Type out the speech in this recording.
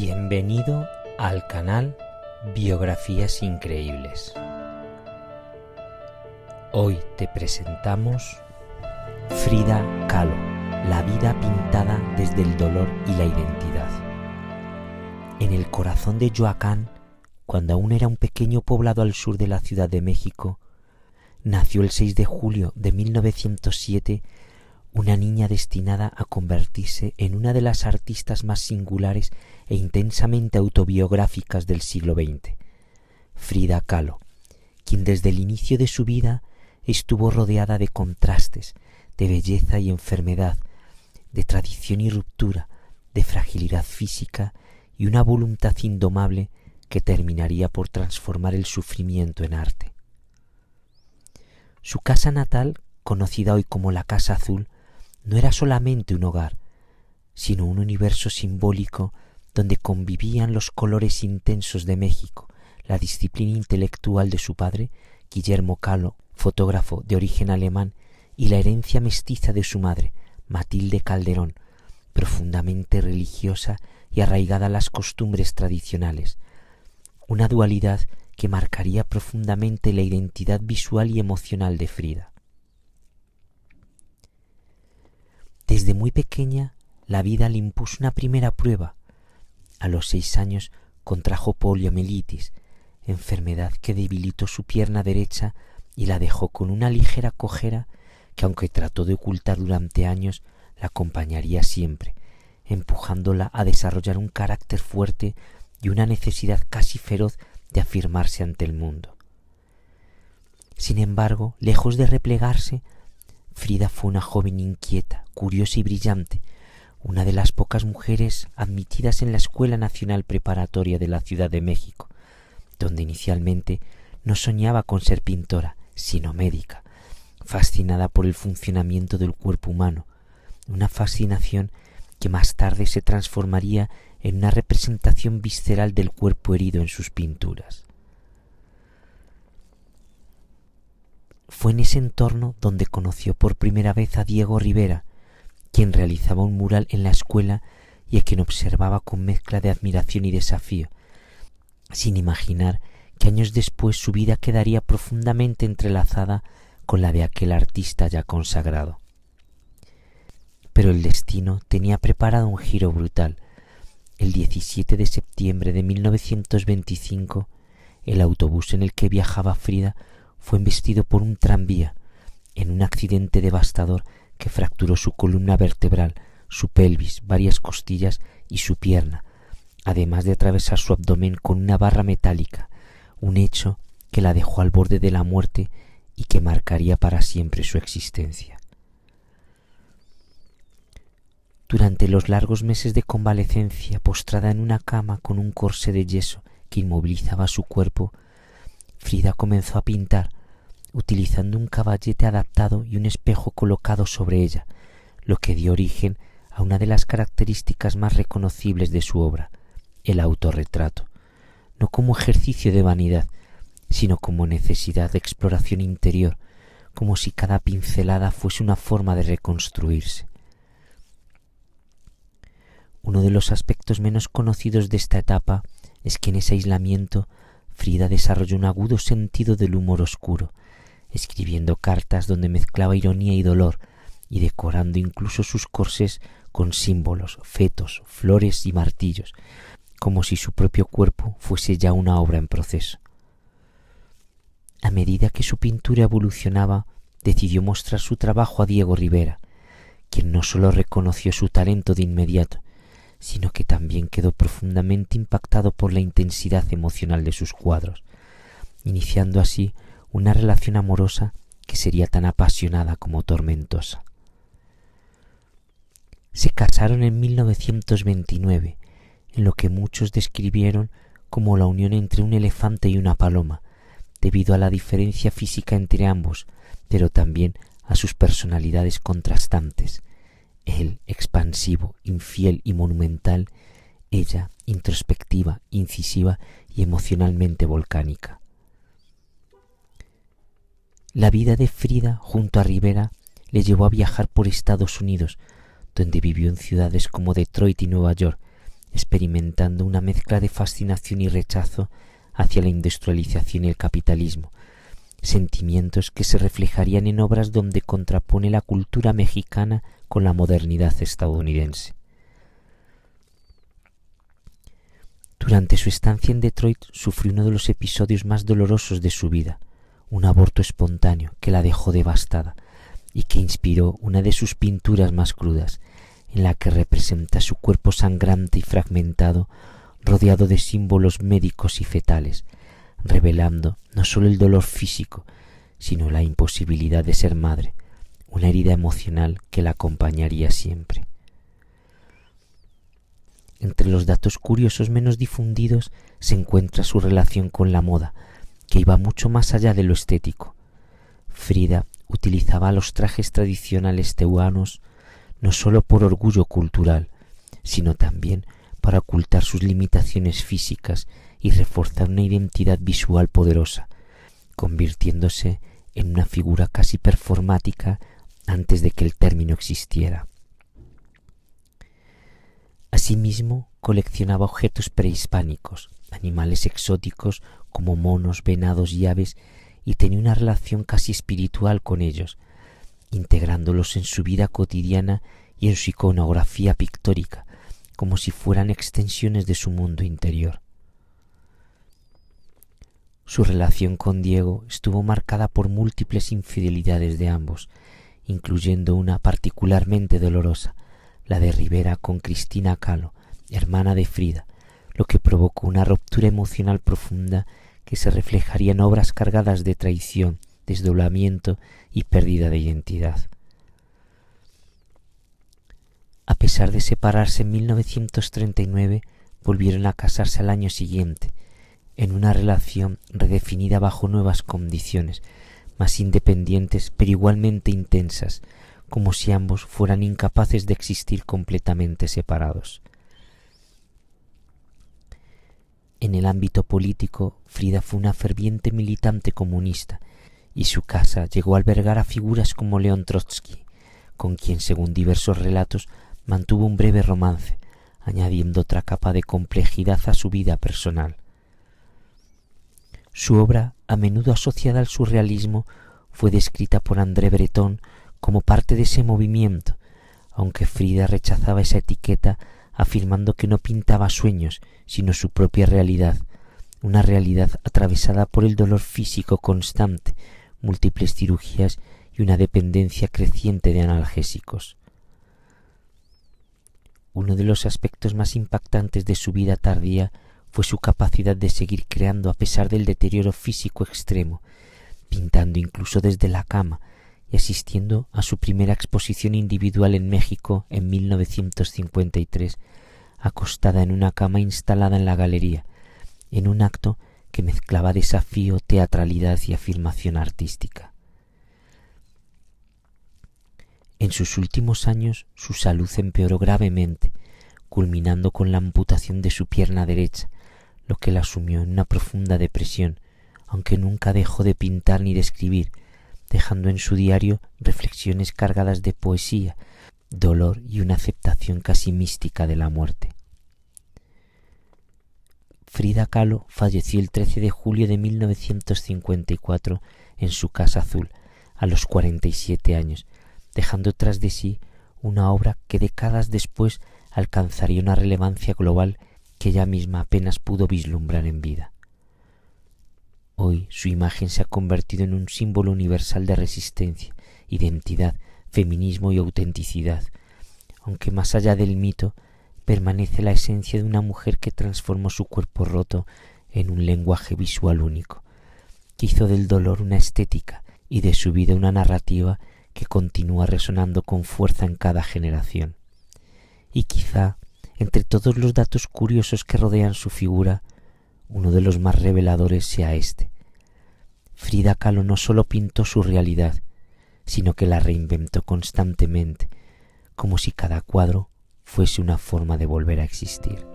Bienvenido al canal Biografías Increíbles. Hoy te presentamos Frida Kahlo, la vida pintada desde el dolor y la identidad. En el corazón de Yoacán, cuando aún era un pequeño poblado al sur de la Ciudad de México, nació el 6 de julio de 1907 una niña destinada a convertirse en una de las artistas más singulares e intensamente autobiográficas del siglo XX, Frida Kahlo, quien desde el inicio de su vida estuvo rodeada de contrastes, de belleza y enfermedad, de tradición y ruptura, de fragilidad física y una voluntad indomable que terminaría por transformar el sufrimiento en arte. Su casa natal, conocida hoy como la Casa Azul, no era solamente un hogar, sino un universo simbólico donde convivían los colores intensos de México, la disciplina intelectual de su padre, Guillermo Kahlo, fotógrafo de origen alemán, y la herencia mestiza de su madre, Matilde Calderón, profundamente religiosa y arraigada a las costumbres tradicionales, una dualidad que marcaría profundamente la identidad visual y emocional de Frida. Desde muy pequeña, la vida le impuso una primera prueba. A los 6 años contrajo poliomielitis, enfermedad que debilitó su pierna derecha y la dejó con una ligera cojera que, aunque trató de ocultar durante años, la acompañaría siempre, empujándola a desarrollar un carácter fuerte y una necesidad casi feroz de afirmarse ante el mundo. Sin embargo, lejos de replegarse, Frida fue una joven inquieta, curiosa y brillante, una de las pocas mujeres admitidas en la Escuela Nacional Preparatoria de la Ciudad de México, donde inicialmente no soñaba con ser pintora, sino médica, fascinada por el funcionamiento del cuerpo humano, una fascinación que más tarde se transformaría en una representación visceral del cuerpo herido en sus pinturas. Fue en ese entorno donde conoció por primera vez a Diego Rivera, quien realizaba un mural en la escuela y a quien observaba con mezcla de admiración y desafío, sin imaginar que años después su vida quedaría profundamente entrelazada con la de aquel artista ya consagrado. Pero el destino tenía preparado un giro brutal. El 17 de septiembre de 1925, el autobús en el que viajaba Frida fue embestido por un tranvía en un accidente devastador que fracturó su columna vertebral, su pelvis, varias costillas y su pierna, además de atravesar su abdomen con una barra metálica, un hecho que la dejó al borde de la muerte y que marcaría para siempre su existencia. Durante los largos meses de convalecencia, postrada en una cama con un corsé de yeso que inmovilizaba su cuerpo, Frida comenzó a pintar, utilizando un caballete adaptado y un espejo colocado sobre ella, lo que dio origen a una de las características más reconocibles de su obra, el autorretrato, no como ejercicio de vanidad, sino como necesidad de exploración interior, como si cada pincelada fuese una forma de reconstruirse. Uno de los aspectos menos conocidos de esta etapa es que en ese aislamiento Frida desarrolló un agudo sentido del humor oscuro, escribiendo cartas donde mezclaba ironía y dolor y decorando incluso sus corsés con símbolos, fetos, flores y martillos, como si su propio cuerpo fuese ya una obra en proceso. A medida que su pintura evolucionaba, decidió mostrar su trabajo a Diego Rivera, quien no solo reconoció su talento de inmediato, sino que también quedó profundamente impactado por la intensidad emocional de sus cuadros, iniciando así una relación amorosa que sería tan apasionada como tormentosa. Se casaron en 1929, en lo que muchos describieron como la unión entre un elefante y una paloma, debido a la diferencia física entre ambos, pero también a sus personalidades contrastantes, él expansivo, infiel y monumental, ella introspectiva, incisiva y emocionalmente volcánica. La vida de Frida junto a Rivera le llevó a viajar por Estados Unidos, donde vivió en ciudades como Detroit y Nueva York, experimentando una mezcla de fascinación y rechazo hacia la industrialización y el capitalismo, sentimientos que se reflejarían en obras donde contrapone la cultura mexicana con la modernidad estadounidense. Durante su estancia en Detroit sufrió uno de los episodios más dolorosos de su vida, un aborto espontáneo que la dejó devastada y que inspiró una de sus pinturas más crudas, en la que representa su cuerpo sangrante y fragmentado, rodeado de símbolos médicos y fetales, revelando no solo el dolor físico, sino la imposibilidad de ser madre, una herida emocional que la acompañaría siempre. Entre los datos curiosos menos difundidos se encuentra su relación con la moda, que iba mucho más allá de lo estético. Frida utilizaba los trajes tradicionales tehuanos no solo por orgullo cultural, sino también para ocultar sus limitaciones físicas y reforzar una identidad visual poderosa, convirtiéndose en una figura casi performática antes de que el término existiera. Asimismo, coleccionaba objetos prehispánicos, animales exóticos como monos, venados y aves, y tenía una relación casi espiritual con ellos, integrándolos en su vida cotidiana y en su iconografía pictórica, como si fueran extensiones de su mundo interior. Su relación con Diego estuvo marcada por múltiples infidelidades de ambos, incluyendo una particularmente dolorosa, la de Rivera con Cristina Kahlo, hermana de Frida, lo que provocó una ruptura emocional profunda que se reflejaría en obras cargadas de traición, desdoblamiento y pérdida de identidad. A pesar de separarse en 1939, volvieron a casarse al año siguiente, en una relación redefinida bajo nuevas condiciones, más independientes pero igualmente intensas, como si ambos fueran incapaces de existir completamente separados. En el ámbito político, Frida fue una ferviente militante comunista y su casa llegó a albergar a figuras como León Trotsky, con quien, según diversos relatos, mantuvo un breve romance, añadiendo otra capa de complejidad a su vida personal. Su obra, a menudo asociada al surrealismo, fue descrita por André Breton como parte de ese movimiento, aunque Frida rechazaba esa etiqueta afirmando que no pintaba sueños, sino su propia realidad, una realidad atravesada por el dolor físico constante, múltiples cirugías y una dependencia creciente de analgésicos. Uno de los aspectos más impactantes de su vida tardía fue su capacidad de seguir creando a pesar del deterioro físico extremo, pintando incluso desde la cama y asistiendo a su primera exposición individual en México en 1953, acostada en una cama instalada en la galería, en un acto que mezclaba desafío, teatralidad y afirmación artística. En sus últimos años su salud empeoró gravemente, culminando con la amputación de su pierna derecha, lo que la sumió en una profunda depresión, aunque nunca dejó de pintar ni de escribir, dejando en su diario reflexiones cargadas de poesía, dolor y una aceptación casi mística de la muerte. Frida Kahlo falleció el 13 de julio de 1954 en su Casa Azul, a los 47 años, dejando tras de sí una obra que décadas después alcanzaría una relevancia global que ella misma apenas pudo vislumbrar en vida. Hoy su imagen se ha convertido en un símbolo universal de resistencia, identidad, feminismo y autenticidad, aunque más allá del mito permanece la esencia de una mujer que transformó su cuerpo roto en un lenguaje visual único, que hizo del dolor una estética y de su vida una narrativa que continúa resonando con fuerza en cada generación. Y quizá, entre todos los datos curiosos que rodean su figura, uno de los más reveladores sea este. Frida Kahlo no solo pintó su realidad, sino que la reinventó constantemente, como si cada cuadro fuese una forma de volver a existir.